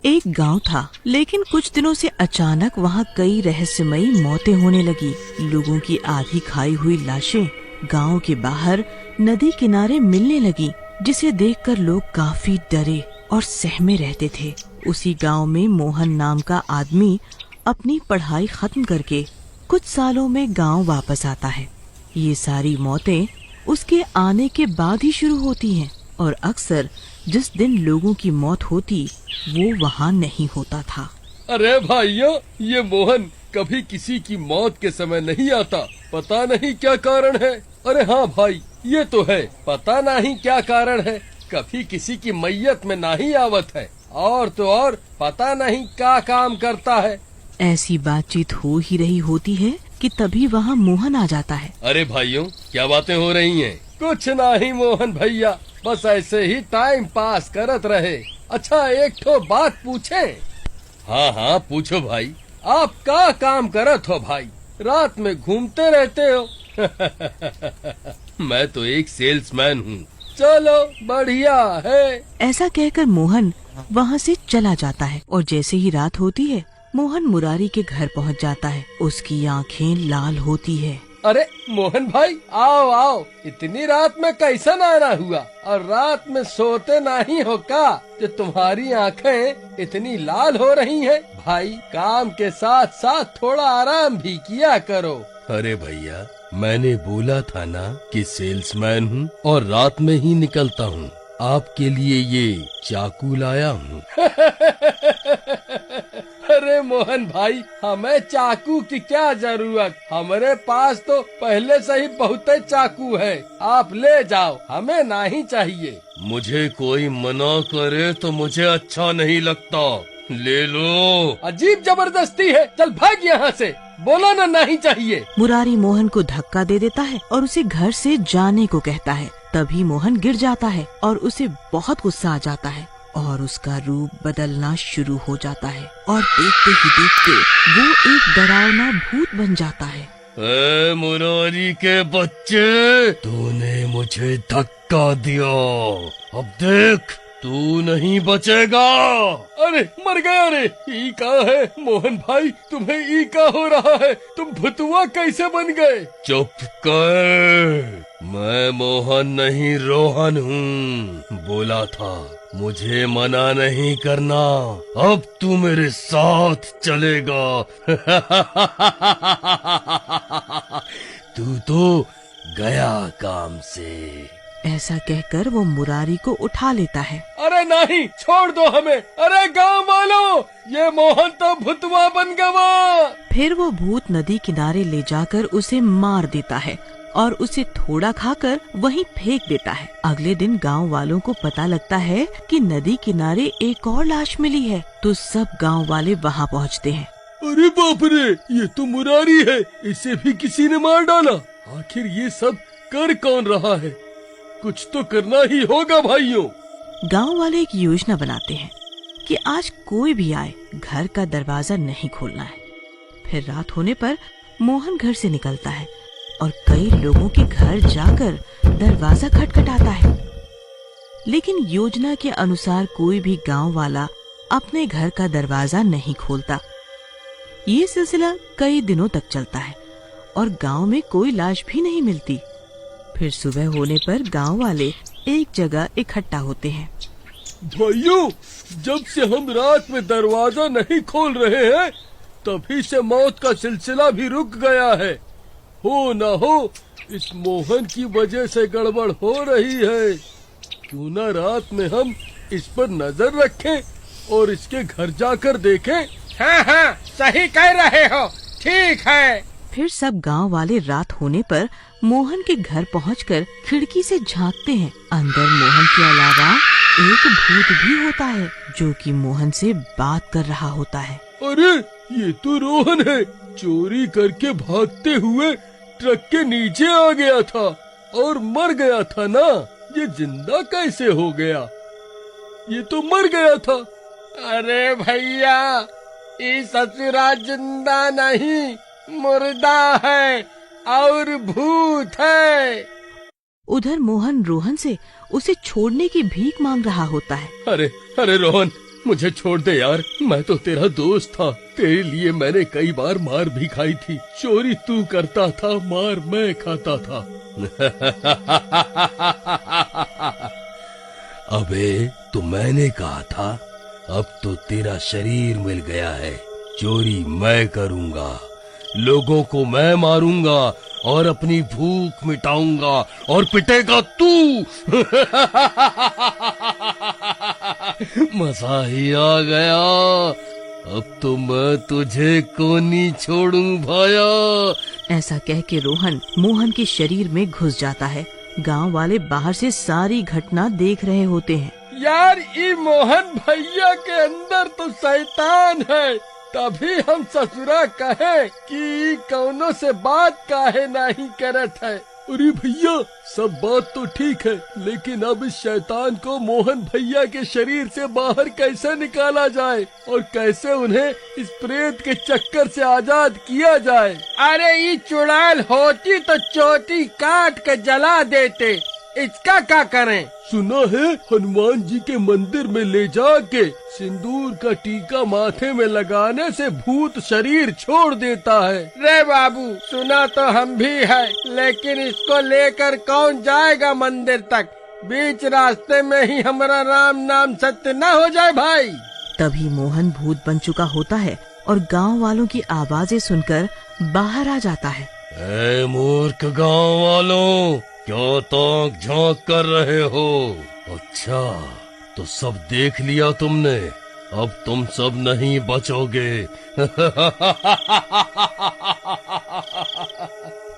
एक गांव था, लेकिन कुछ दिनों से अचानक वहाँ कई रहस्यमयी मौतें होने लगी। लोगों की आधी खाई हुई लाशें गांव के बाहर नदी किनारे मिलने लगी, जिसे देखकर लोग काफी डरे और सहमे रहते थे। उसी गांव में मोहन नाम का आदमी अपनी पढ़ाई खत्म करके कुछ सालों में गांव वापस आता है। ये सारी मौतें उसके आने के बाद ही शुरू होती हैं और अक्सर जिस दिन लोगों की मौत होती वो वहाँ नहीं होता था। अरे भाइयों, ये मोहन कभी किसी की मौत के समय नहीं आता, पता नहीं क्या कारण है। अरे हाँ भाई, ये तो है, पता नहीं क्या कारण है, कभी किसी की मैयत में नहीं आवत है, और तो और पता नहीं क्या काम करता है। ऐसी बातचीत हो ही रही होती है कि तभी वहाँ मोहन आ जाता है। अरे भाइयों, क्या बातें हो रही हैं? कुछ नहीं मोहन भैया, बस ऐसे ही टाइम पास करत रहे। अच्छा, एक ठो बात पूछें? हाँ हाँ पूछो भाई, आप क्या काम करत हो भाई? रात में घूमते रहते हो। मैं तो एक सेल्समैन हूँ। चलो बढ़िया है। ऐसा कहकर मोहन वहाँ से चला जाता है और जैसे ही रात होती है मोहन मुरारी के घर पहुँच जाता है। उसकी आँखें लाल होती है। अरे मोहन भाई, आओ आओ, इतनी रात में कैसा आना हुआ? और रात में सोते नहीं हो का जो तुम्हारी आंखें इतनी लाल हो रही हैं? भाई, काम के साथ साथ थोड़ा आराम भी किया करो। अरे भैया, मैंने बोला था ना कि सेल्समैन हूँ और रात में ही निकलता हूँ। आपके लिए ये चाकू लाया हूँ। अरे मोहन भाई, हमें चाकू की क्या जरूरत? हमारे पास तो पहले से ही बहुत चाकू है, आप ले जाओ, हमें नहीं चाहिए। मुझे कोई मना करे तो मुझे अच्छा नहीं लगता, ले लो। अजीब जबरदस्ती है, चल भाग यहाँ से, बोला ना नहीं चाहिए। मुरारी मोहन को धक्का दे देता है और उसे घर से जाने को कहता है। तभी मोहन गिर जाता है और उसे बहुत गुस्सा आ जाता है और उसका रूप बदलना शुरू हो जाता है और देखते ही देखते वो एक डरावना भूत बन जाता है। ए मुरारी के बच्चे, तूने मुझे धक्का दिया, अब देख तू नहीं बचेगा। अरे मर गया रे। ई का है मोहन भाई, तुम्हें ई का हो रहा है? तुम भुतुआ कैसे बन गए? चुप कर, मैं मोहन नहीं रोहन हूँ। बोला था मुझे मना नहीं करना, अब तू मेरे साथ चलेगा। तू तो गया काम से। ऐसा कहकर वो मुरारी को उठा लेता है। अरे नहीं, छोड़ दो हमें। अरे गांव वालों, ये मोहन तो भुतवा बन गया। फिर वो भूत नदी किनारे ले जाकर उसे मार देता है और उसे थोड़ा खाकर वहीं फेंक देता है। अगले दिन गांव वालों को पता लगता है कि नदी किनारे एक और लाश मिली है, तो सब गांव वाले वहां पहुंचते हैं। अरे बाप रे, ये तो मुरारी है, इसे भी किसी ने मार डाला। आखिर ये सब कर कौन रहा है? कुछ तो करना ही होगा भाइयों। गांव वाले एक योजना बनाते हैं कि आज कोई भी आए घर का दरवाजा नहीं खोलना है। फिर रात होने पर मोहन घर से निकलता है और कई लोगों के घर जाकर दरवाजा खटखटाता है, लेकिन योजना के अनुसार कोई भी गांव वाला अपने घर का दरवाजा नहीं खोलता। ये सिलसिला कई दिनों तक चलता है और गांव में कोई लाश भी नहीं मिलती। फिर सुबह होने पर गांव वाले एक जगह इकट्ठा होते हैं। भाइयों, जब से हम रात में दरवाजा नहीं खोल रहे हैं, तभी से मौत का सिलसिला भी रुक गया है। हो न हो इस मोहन की वजह से गड़बड़ हो रही है। क्यों न रात में हम इस पर नजर रखें और इसके घर जाकर देखें। हाँ हाँ, सही कह रहे हो, ठीक है। फिर सब गांव वाले रात होने पर मोहन के घर पहुंचकर खिड़की से झांकते हैं। अंदर मोहन के अलावा एक भूत भी होता है जो कि मोहन से बात कर रहा होता है। अरे ये तो रोहन है, चोरी करके भागते हुए ट्रक के नीचे आ गया था और मर गया था ना। ये जिंदा कैसे हो गया? ये तो मर गया था। अरे भैया, ये ससुरा जिंदा नहीं, मुर्दा है और भूत है। उधर मोहन रोहन से उसे छोड़ने की भीख मांग रहा होता है। अरे रोहन, मुझे छोड़ दे यार, मैं तो तेरा दोस्त था। तेरे लिए मैंने कई बार मार भी खाई थी। चोरी तू करता था, मार मैं खाता था। अबे तो मैंने कहा था, अब तो तेरा शरीर मिल गया है। चोरी मैं करूंगा, लोगों को मैं मारूंगा और अपनी भूख मिटाऊंगा, और पिटेगा तू। मजा ही आ गया। अब तो मैं तुझे को नहीं छोड़ूं भाया। ऐसा कह के रोहन मोहन के शरीर में घुस जाता है। गांव वाले बाहर से सारी घटना देख रहे होते हैं। यार ये मोहन भैया के अंदर तो शैतान है, तभी हम ससुरा कहे कि कौनों से बात काहे नहीं करत है। अरे भैया सब बात तो ठीक है, लेकिन अब इस शैतान को मोहन भैया के शरीर से बाहर कैसे निकाला जाए और कैसे उन्हें इस प्रेत के चक्कर से आजाद किया जाए। अरे ये चुड़ैल होती तो चोटी काट के जला देते, इसका क्या करें? सुना है हनुमान जी के मंदिर में ले जाके सिंदूर का टीका माथे में लगाने से भूत शरीर छोड़ देता है। रे बाबू सुना तो हम भी है, लेकिन इसको लेकर कौन जाएगा मंदिर तक? बीच रास्ते में ही हमारा राम नाम सत्य न हो जाए भाई। तभी मोहन भूत बन चुका होता है और गांव वालों की आवाजें सुनकर बाहर आ जाता है। ऐ मूर्ख गांव वालों, क्यों ताक झांक कर रहे हो? अच्छा तो सब देख लिया तुमने, अब तुम सब नहीं बचोगे।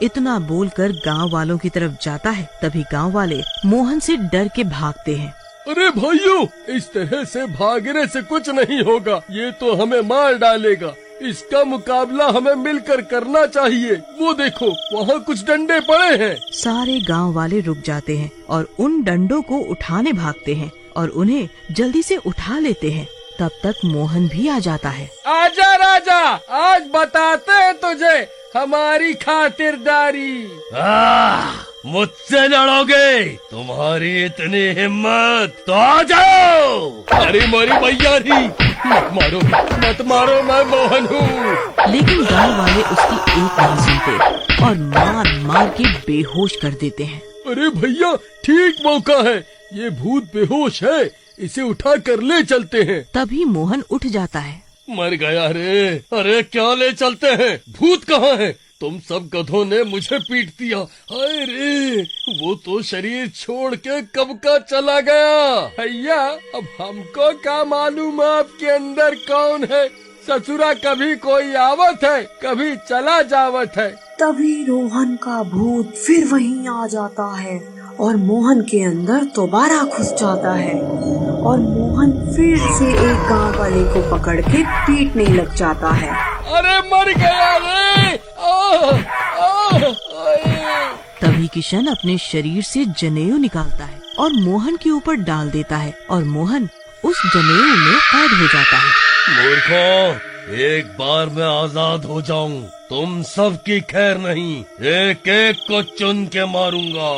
इतना बोलकर गांव वालों की तरफ जाता है। तभी गांव वाले मोहन से डर के भागते हैं। अरे भाइयों, इस तरह से भागने से कुछ नहीं होगा, ये तो हमें मार डालेगा। इसका मुकाबला हमें मिलकर करना चाहिए। वो देखो वहाँ कुछ डंडे पड़े हैं। सारे गांव वाले रुक जाते हैं और उन डंडों को उठाने भागते हैं और उन्हें जल्दी से उठा लेते हैं। तब तक मोहन भी आ जाता है। आजा राजा, आज बताते हैं तुझे हमारी खातिरदारी। मुझसे लड़ोगे? तुम्हारी इतनी हिम्मत तो आ जाओ। अरे मोरी भैया मत मारो, मत मारो, मैं मोहन हूँ। लेकिन गांव वाले उसकी एक नहीं सुनते और मार मार के बेहोश कर देते हैं। अरे भैया ठीक मौका है, ये भूत बेहोश है, इसे उठा कर ले चलते हैं। तभी मोहन उठ जाता है। मर गया रे। अरे क्या ले चलते हैं? भूत कहाँ है? तुम सब गधों ने मुझे पीट दिया। हाय रे, वो तो शरीर छोड़ के कब का चला गया। भैया अब हमको क्या मालूम आपके अंदर कौन है? ससुरा कभी कोई आवत है, कभी चला जावत है। तभी रोहन का भूत फिर वहीं आ जाता है और मोहन के अंदर दोबारा घुस जाता है और मोहन फिर से एक गांव वाले को पकड़ के पीटने लग जाता है। अरे मर गया रे। तभी किशन अपने शरीर से जनेऊ निकालता है और मोहन के ऊपर डाल देता है और मोहन उस जनेऊ में कैद हो जाता है। मूर्खों, एक बार मैं आजाद हो जाऊं, तुम सब की खैर नहीं, एक एक को चुन के मारूंगा।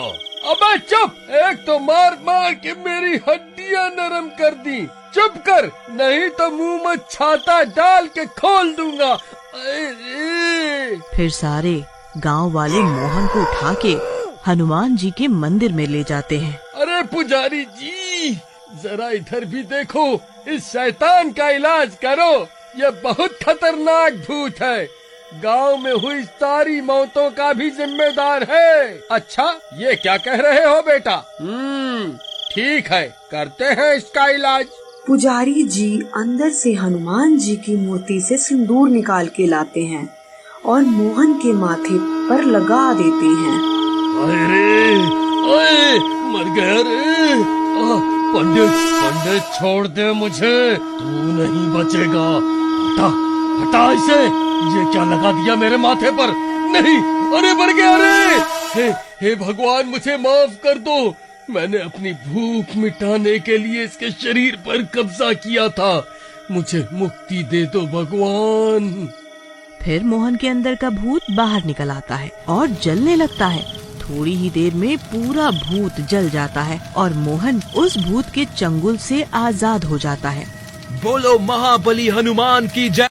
अबे चुप, एक तो मार मार के मेरी हड्डियां नरम कर दी। चुप कर, नहीं तो मुंह में छाता डाल के खोल दूंगा। फिर सारे गांव वाले मोहन को उठा के हनुमान जी के मंदिर में ले जाते हैं। अरे पुजारी जी, जरा इधर भी देखो, इस शैतान का इलाज करो, ये बहुत खतरनाक भूत है, गांव में हुई सारी मौतों का भी जिम्मेदार है। अच्छा ये क्या कह रहे हो बेटा? ठीक है, करते हैं इसका इलाज। पुजारी जी अंदर से हनुमान जी की मूर्ति से सिंदूर निकाल के लाते हैं और मोहन के माथे पर लगा देते हैं। अरे मर गया रे। पंडित छोड़ दे मुझे, तू नहीं बचेगा। हटा हटा इसे, ये क्या लगा दिया मेरे माथे पर? नहीं, अरे मर गया रे। हे भगवान, मुझे माफ कर दो, मैंने अपनी भूख मिटाने के लिए इसके शरीर पर कब्जा किया था, मुझे मुक्ति दे दो भगवान। फिर मोहन के अंदर का भूत बाहर निकल आता है और जलने लगता है। थोड़ी ही देर में पूरा भूत जल जाता है और मोहन उस भूत के चंगुल से आजाद हो जाता है। बोलो महाबली हनुमान की जय।